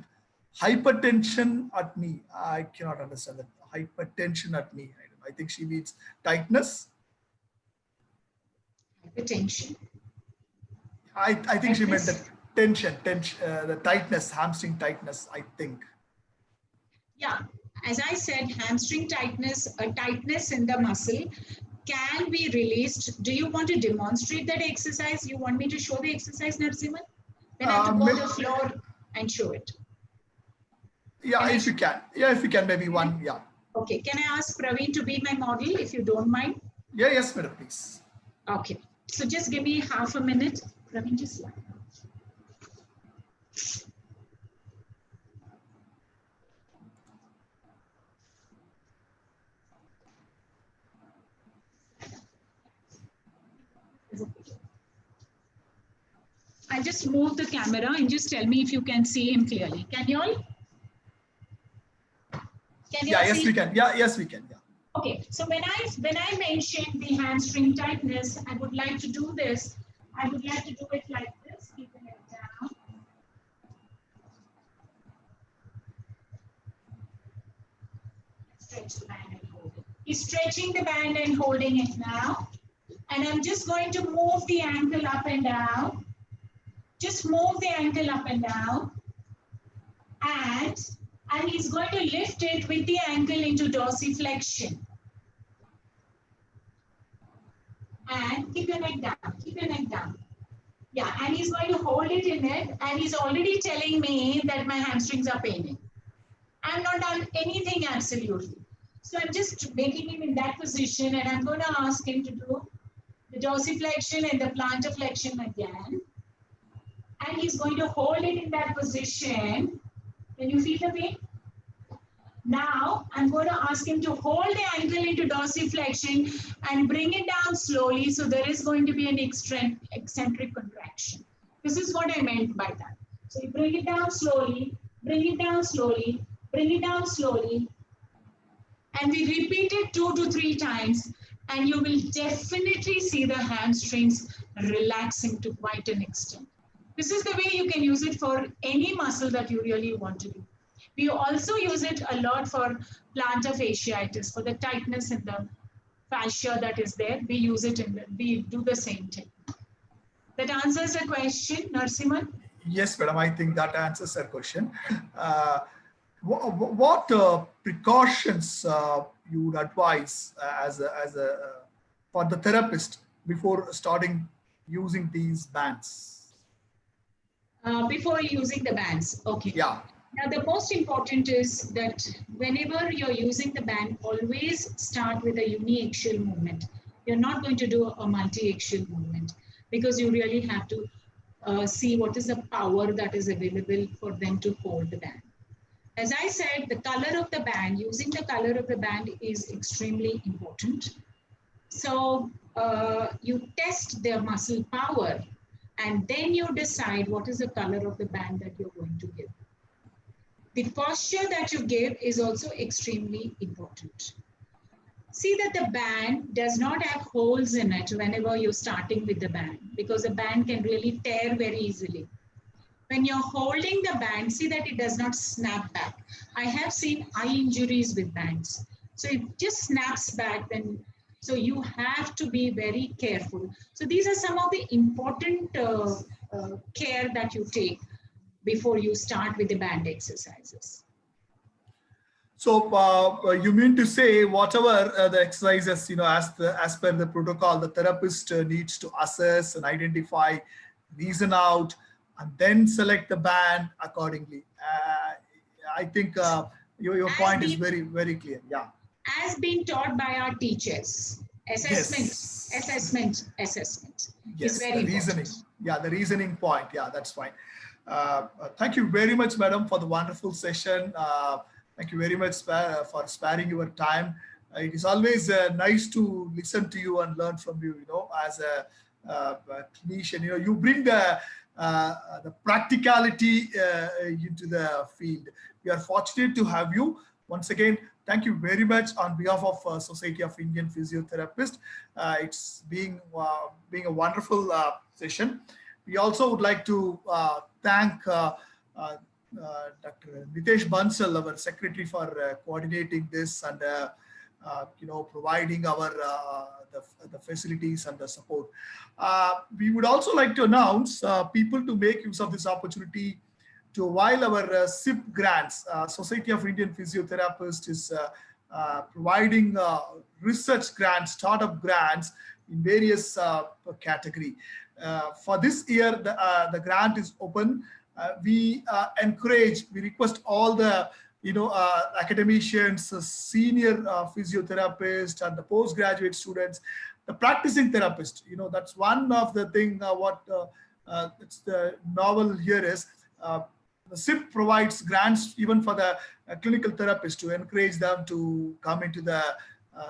hypertension at knee? I cannot understand that. Hypertension at knee. I think she means tightness. Hypertension. I think she meant that tension, the tightness, hamstring tightness, I think. Yeah, as I said, hamstring tightness, a tightness in the muscle can be released. Do you want to demonstrate that exercise? You want me to show the exercise, Narasimhan? Then I have to go on the floor. and show it. Yeah, if you can. Yeah, if you can, maybe one. Yeah. Okay. Can I ask Praveen to be my model, if you don't mind? Yeah, yes, madam, please. Okay. So just give me half a minute. Praveen, just line up. I'll just move the camera and just tell me if you can see him clearly. Can you all? Can you Yeah, all yes, see? we can. Yeah, yes, we can. Yeah. Okay, so when I mentioned the hamstring tightness, I would like to do this. I would like to do it like this, keeping it down. Stretch the band and hold it. He's stretching the band and holding it now. And I'm just going to move the ankle up and down. Just move the ankle up and down. And he's going to lift it with the ankle into dorsiflexion. And keep your neck down, keep your neck down. Yeah, and he's going to hold it in it, and he's already telling me that my hamstrings are paining. I'm not done anything absolutely. So I'm just making him in that position, and I'm going to ask him to do the dorsiflexion and the plantar flexion again. And he's going to hold it in that position. Can you feel the pain? Now, I'm going to ask him to hold the ankle into dorsiflexion and bring it down slowly. So there is going to be an eccentric contraction. This is what I meant by that. So you bring it down slowly, bring it down slowly, bring it down slowly. And we repeat it 2 to 3 times. And you will definitely see the hamstrings relaxing to quite an extent. This is the way you can use it for any muscle that you really want to do. We also use it a lot for plantar fasciitis, for the tightness in the fascia that is there. We use it we do the same thing. That answers the question, Narasimhan? Yes, madam. I think that answers her question. What precautions you would advise for the therapist before starting using these bands? Before using the bands, okay. Yeah. Now, the most important is that whenever you're using the band, always start with a uniaxial movement. You're not going to do a multi-axial movement because you really have to see what is the power that is available for them to hold the band. As I said, the color of the band, using the color of the band is extremely important. So you test their muscle power and then you decide what is the color of the band that you're going to give. The posture that you give is also extremely important. See that the band does not have holes in it whenever you're starting with the band, because the band can really tear very easily. When you're holding the band, see that it does not snap back. I have seen eye injuries with bands. So it just snaps back, then so you have to be very careful. So these are some of the important care that you take before you start with the band exercises. So you mean to say whatever the exercises, as per the protocol, the therapist needs to assess and identify, reason out, and then select the band accordingly. I think your point is very, very clear. Yeah. As been taught by our teachers, assessment. Yes, is very the reasoning. important. Yeah, the reasoning point. Yeah, that's fine. Thank you very much, madam, for the wonderful session. Thank you very much for sparing your time. It is always nice to listen to you and learn from you. As a clinician, you bring the practicality into the field. We are fortunate to have you. Once again, thank you very much on behalf of Society of Indian Physiotherapists. It's being a wonderful session. We also would like to thank Dr. Nitesh Bansal, our secretary, for coordinating this and providing our the facilities and the support. We would also like to announce people to make use of this opportunity to avail our SIP grants. Society of Indian Physiotherapists is providing research grants, startup grants in various category. For this year, the grant is open we encourage, we request all the academicians, senior physiotherapists, and the postgraduate students, the practicing therapist. That's one of the thing what it's the novel here is the SIP provides grants even for the clinical therapist to encourage them to come into the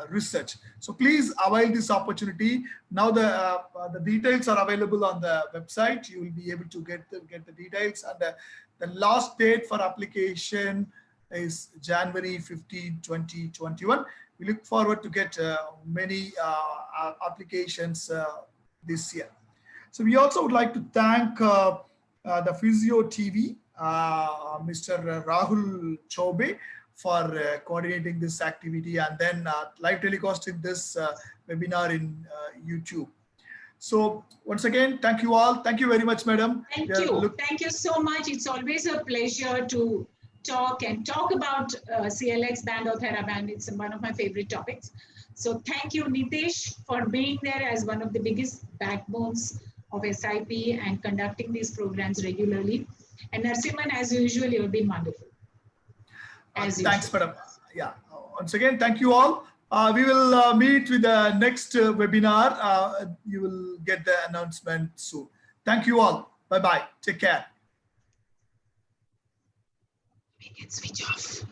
research. So please avail this opportunity. Now the details are available on the website. You will be able to get the details, and the last date for application is January 15, 2021. We look forward to get many applications this year. So we also would like to thank the Physio TV, Mr. Rahul Chobe, for coordinating this activity and then live telecasting this webinar in YouTube. So once again, thank you all. Thank you very much, madam. Thank you. Thank you so much. It's always a pleasure to talk about CLX band or TheraBand. It's one of my favorite topics. So thank you, Nitish, for being there as one of the biggest backbones of SIP and conducting these programs regularly. And Narasimhan, as usual, you've been wonderful. Thanks, madam. Yeah. Once again, thank you all. We will meet with the next webinar. You will get the announcement soon. Thank you all. Bye-bye. Take care. Make it switch off.